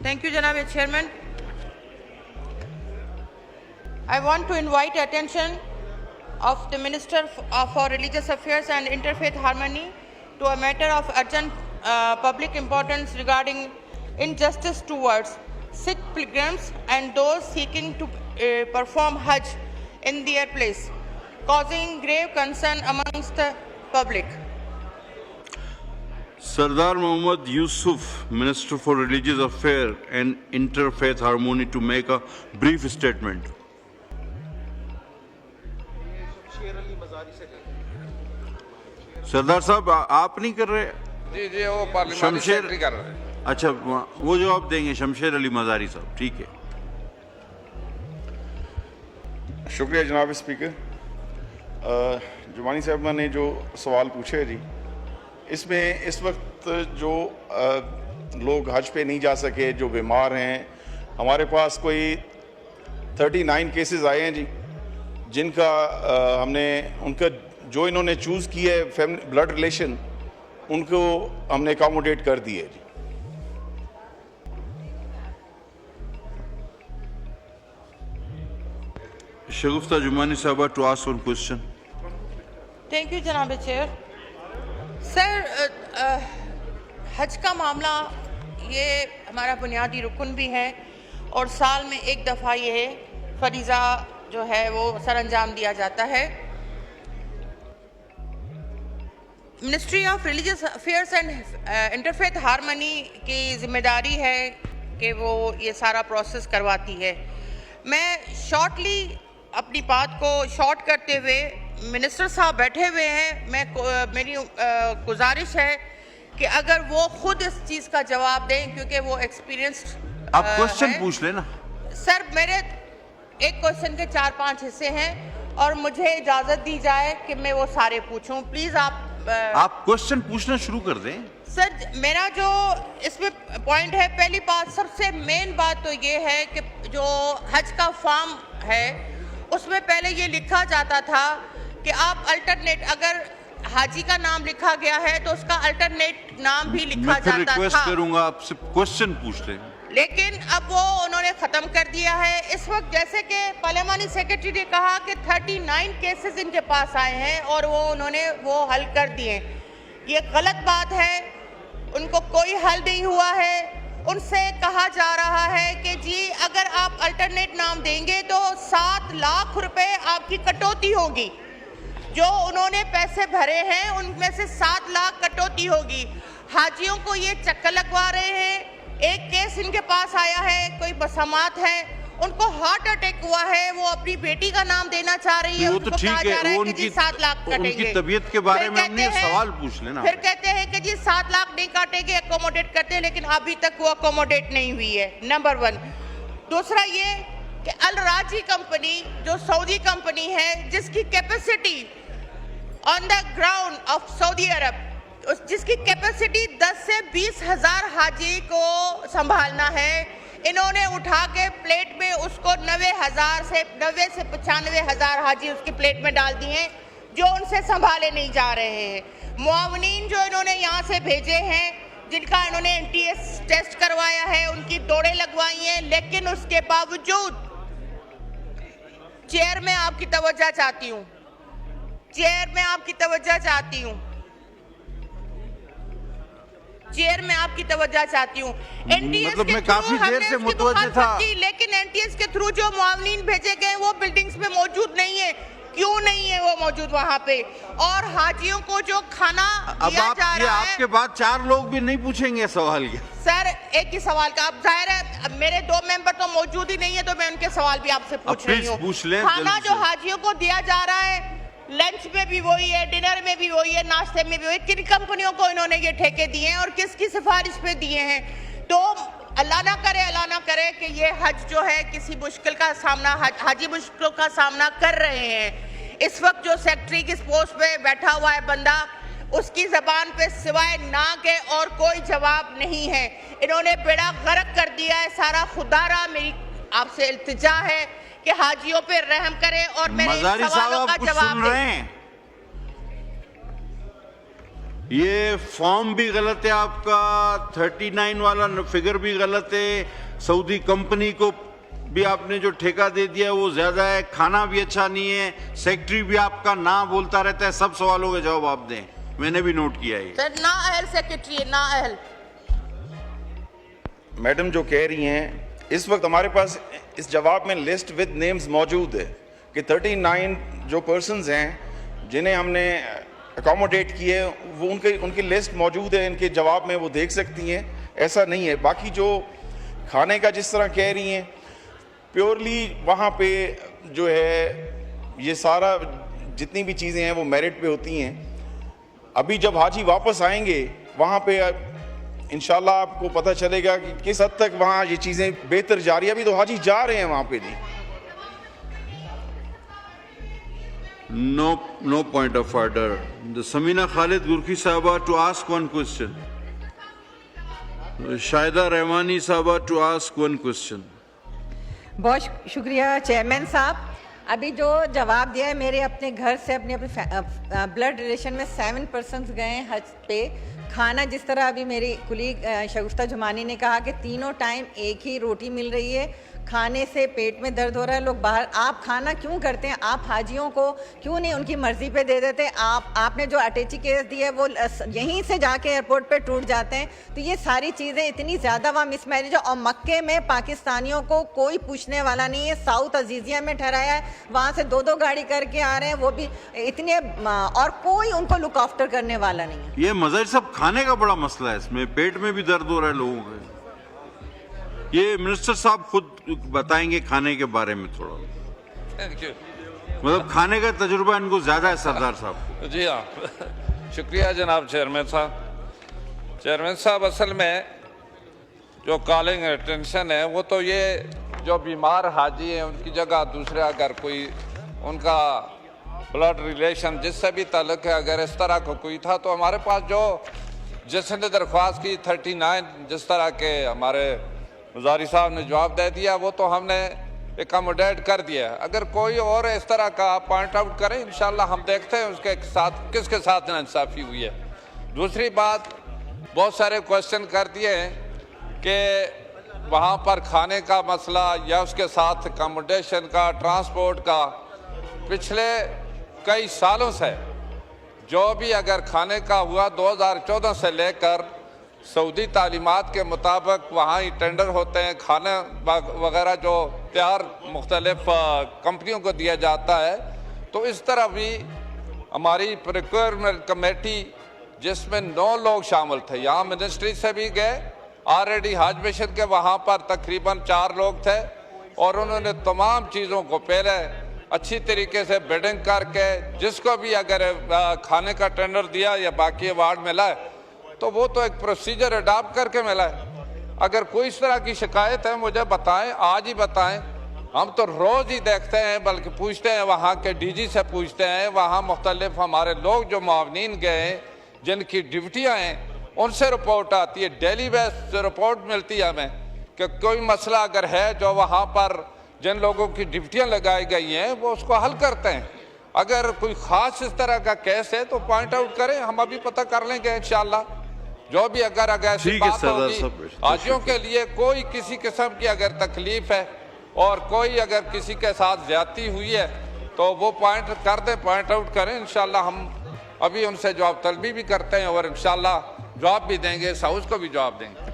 Thank you, Janaab Chairman. I want to invite attention of the Minister for Religious Affairs and Interfaith Harmony to a matter of urgent public importance regarding injustice towards Sikh pilgrims and those seeking to perform Hajj in their place, causing grave concern amongst the public. Sardar Mohammad Yusuf, Minister for Religious Affairs and Interfaith Harmony, to make a brief statement. सरदार साहब आप नहीं कर रहे? जी जी वो parliamentary secretary कर रहे हैं। अच्छा वो जवाब देंगे शमशेर अली मज़ारी साहब, ठीक है। शुक्रिया जनाब स्पीकर। जुमानी साहब ने जो सवाल पूछे जी, इसमें इस वक्त जो लोग हज पे नहीं जा सके, जो बीमार हैं, हमारे पास कोई 39 केसेस आए हैं जी, जिनका हमने उनका जो इन्होंने चूज़ किया है ब्लड रिलेशन, उनको हमने अकोमोडेट कर दिए जी। शगुफ्ता जुमानी साहबा to ask one question. Thank you, जनाब चेयर। सर, हज का मामला ये हमारा बुनियादी रुकन भी है और साल में एक दफ़ा ये फरीज़ा जो है वो सरअंजाम दिया जाता है। Ministry of religious affairs and interfaith harmony की जिम्मेदारी है कि वो ये सारा प्रोसेस करवाती है। मैं शॉर्टली अपनी बात को शॉर्ट करते हुए, मिनिस्टर साहब बैठे हुए हैं, मेरी गुजारिश है कि अगर वो खुद इस चीज़ का जवाब दें, क्योंकि वो एक्सपीरियंस्ड। आप क्वेश्चन पूछ लेना। सर, मेरे एक क्वेश्चन के 4-5 हिस्से हैं और मुझे इजाज़त दी जाए कि मैं वो सारे पूछूं। प्लीज़ आप क्वेश्चन पूछना शुरू कर दें। सर, मेरा जो इसमें पॉइंट है, पहली बात, सबसे मेन बात तो ये है कि जो हज का फॉर्म है उसमें पहले ये लिखा जाता था कि आप अल्टरनेट, अगर हाजी का नाम लिखा गया है तो उसका अल्टरनेट नाम भी लिखा जाता था। मैं रिक्वेस्ट करूंगा आपसे क्वेश्चन पूछ लें। लेकिन अब वो उन्होंने ख़त्म कर दिया है। इस वक्त जैसे कि पार्लियामानी सेक्रेटरी ने कहा कि 39 केसेस इनके पास आए हैं और उन्होंने वो हल कर दिए। ये गलत बात है, उनको कोई हल नहीं हुआ है। उनसे कहा जा रहा है कि जी अगर आप अल्टरनेट नाम देंगे तो 7 लाख रुपए आपकी कटौती होगी। जो उन्होंने पैसे भरे हैं उनमें से 7 लाख कटौती होगी। हाजियों को ये चक्कर लगवा रहे हैं। एक केस इनके पास आया है, कोई बसमात है, उनको हार्ट अटैक हुआ है, वो अपनी बेटी का नाम देना चाह रही है, वो तो उनको ठीक कहा जा रहा है कि जी 7 लाख कटेंगे। उनकी तबीयत के बारे में हमने सवाल पूछ लेना। फिर कहते हैं कि जी 7 लाख नहीं काटेंगे, अकोमोडेट करते हैं, लेकिन अभी तक वो अकोमोडेट नहीं हुई है। नंबर 1। दूसरा ये कि अल राजी कंपनी जो सऊदी कंपनी है, जिसकी capacity on the ground of Saudi Arabia, जिसकी कैपेसिटी 10 से 20 हज़ार हाजी को संभालना है, इन्होंने उठा के प्लेट में उसको 90 से 95 हज़ार हाजी उसकी प्लेट में डाल दिए, जो उनसे संभाले नहीं जा रहे हैं। मुआवनीन जो इन्होंने यहाँ से भेजे हैं, जिनका इन्होंने NTS टेस्ट करवाया है, उनकी दौड़ें लगवाई हैं, लेकिन उसके बावजूद चेयर में आपकी तवज्जो चाहती हूँ, चेयर में आपकी तवज्जो चाहती हूँ, चेयर में आपकी तवज्जो चाहती हूँ। NTS मतलब के मैं काफी देर से मुतवज्जो था, लेकिन NTS के थ्रू जो मुआवनीन भेजे गए वो बिल्डिंग्स में मौजूद नहीं है। क्यों नहीं है वो मौजूद वहाँ पे? और हाजियों को जो खाना दिया जा रहा है, आपके बाद 4 लोग भी नहीं पूछेंगे सवाल ये। सर, एक ही सवाल का, अब जाहिर है मेरे 2 मेंबर तो मौजूद ही नहीं है, तो मैं उनके सवाल भी आपसे पूछ रही हूँ। पूछ लें। खाना जो हाजियों को दिया जा रहा है, लंच में भी वही है, डिनर में भी वही है, नाश्ते में भी वही, किन कंपनियों को इन्होंने ये ठेके दिए हैं और किसकी सिफारिश पे दिए हैं? तो अल्लाह ना करे कि ये हज जो है किसी मुश्किल का सामना, हाजी मुश्किलों का सामना कर रहे हैं। इस वक्त जो सेक्रेटरी की पोस्ट पे बैठा हुआ है बंदा, उसकी जबान पे सिवाय ना के और कोई जवाब नहीं है। इन्होंने बेड़ा गर्क कर दिया है सारा। खुदारा मेरी आपसे इल्तिजा है कि हाजियों पे रहम करें और मेरे सवालों का जवाब दें। ये फॉर्म भी गलत है आपका, 39 वाला फिगर भी गलत है, सऊदी कंपनी को भी आपने जो ठेका दे दिया वो ज्यादा है, खाना भी अच्छा नहीं है, सेक्रेटरी भी आपका ना बोलता रहता है। सब सवालों के जवाब आप दें, मैंने भी नोट किया है। सर ना अहल सेक्रेटरी है, ना अहल। मैडम जो कह रही हैं, इस वक्त हमारे पास इस जवाब में लिस्ट विद नेम्स मौजूद है कि 39 जो पर्सन्स हैं जिन्हें हमने अकोमोडेट किए, वो उनकी लिस्ट मौजूद है, इनके जवाब में वो देख सकती हैं। ऐसा नहीं है। बाकी जो खाने का जिस तरह कह रही हैं, प्योरली वहाँ पे जो है ये सारा जितनी भी चीज़ें हैं वो मेरिट पे होती हैं। अभी जब हाजी वापस आएंगे वहाँ पे इंशाल्लाह आपको पता चलेगा कि किस हद तक वहाँ ये चीज़ें बेहतर जा रही है। अभी तो हाजी जा रहे हैं वहाँ पे जी। No point of order. The Samina Khalid Gurki Sahaba to ask one question. Shaida Rahmani Sahaba to ask one question. बहुत शुक्रिया चेयरमैन साहब। अभी जो जवाब दिया है, मेरे अपने घर से अपने ब्लड रिलेशन में 7 पर्सन्स गए हज पे। खाना जिस तरह अभी मेरी कुलीग शगुफ्ता जुमानी ने कहा कि तीनों टाइम एक ही रोटी मिल रही है, खाने से पेट में दर्द हो रहा है, लोग बाहर। आप खाना क्यों करते हैं? आप हाजियों को क्यों नहीं उनकी मर्जी पे दे देते? आपने जो अटैची केस दिया है वो यहीं से जाके एयरपोर्ट पे टूट जाते हैं। तो ये सारी चीज़ें इतनी ज़्यादा वहाँ मिसमैनेज है। और मक्के में पाकिस्तानियों को कोई पूछने वाला नहीं है। साउथ अजीज़िया में ठहराया है, वहाँ से 2-2 गाड़ी करके आ रहे हैं, वो भी इतने, और कोई उनको लुक आफ्टर करने वाला नहीं है। ये मज़हर सब खाने का बड़ा मसला है, इसमें पेट में भी दर्द हो रहा है लोगों को। ये मिनिस्टर साहब खुद बताएंगे खाने के बारे में थोड़ा। Thank you. मतलब खाने का तजुर्बा इनको ज्यादा है सरदार साहब को। जी हाँ, शुक्रिया जनाब चेयरमैन साहब। चेयरमैन साहब, असल में जो कॉलिंग अटेंशन है वो तो ये जो बीमार हाजी हैं उनकी जगह दूसरे अगर कोई उनका ब्लड रिलेशन जिससे भी ताल्लुक है, अगर इस तरह का कोई था तो हमारे पास जो जिसने दरख्वास्त की 39 जिस तरह के हमारे मुजारी साहब ने जवाब दे दिया वो तो हमने एकोमोडेट कर दिया है। अगर कोई और इस तरह का पॉइंट आउट करें, इंशाल्लाह हम देखते हैं उसके साथ किसके साथ नाइंसाफ़ी हुई है। दूसरी बात, बहुत सारे क्वेश्चन कर दिए हैं कि वहाँ पर खाने का मसला या उसके साथ अकोमोडेशन का, ट्रांसपोर्ट का, पिछले कई सालों से जो भी अगर खाने का हुआ 2014 से लेकर सऊदी तालीमात के मुताबिक वहाँ ही टेंडर होते हैं, खाना वगैरह जो तैयार मुख्तलिफ कंपनियों को दिया जाता है। तो इस तरह भी हमारी प्रोक्योरमेंट कमेटी जिसमें 9 लोग शामिल थे, यहाँ मिनिस्ट्री से भी गए, ऑलरेडी हज मिशन के वहाँ पर तकरीबन 4 लोग थे और उन्होंने तमाम चीज़ों को पहले अच्छी तरीके से बिडिंग करके जिसको भी अगर खाने का टेंडर दिया या बाकी अवार्ड मिला है तो वो तो एक प्रोसीजर अडॉप्ट करके मिला है। अगर कोई इस तरह की शिकायत है मुझे बताएं, आज ही बताएं। हम तो रोज़ ही देखते हैं, बल्कि पूछते हैं, वहाँ के डीजी से पूछते हैं, वहाँ मुख्तलिफ हमारे लोग जो मुआवनीन गए जिनकी ड्यूटियाँ हैं उनसे रिपोर्ट आती है, डेली बेस रिपोर्ट मिलती है हमें कि कोई मसला अगर है जो वहाँ पर जिन लोगों की ड्यूटियाँ लगाई गई हैं वो उसको हल करते हैं। अगर कोई ख़ास इस तरह का केस है तो पॉइंट आउट करें, हम अभी पता कर लेंगे इंशाल्लाह। जो भी अगर ऐसी बात होगी, हाजियों के लिए कोई किसी किस्म की अगर तकलीफ है और कोई अगर किसी के साथ ज्यादती हुई है तो वो पॉइंट कर दें, पॉइंट आउट करें। इंशाल्लाह हम अभी उनसे जवाब तलबी भी करते हैं और इंशाल्लाह जवाब भी देंगे, साउस को भी जवाब देंगे।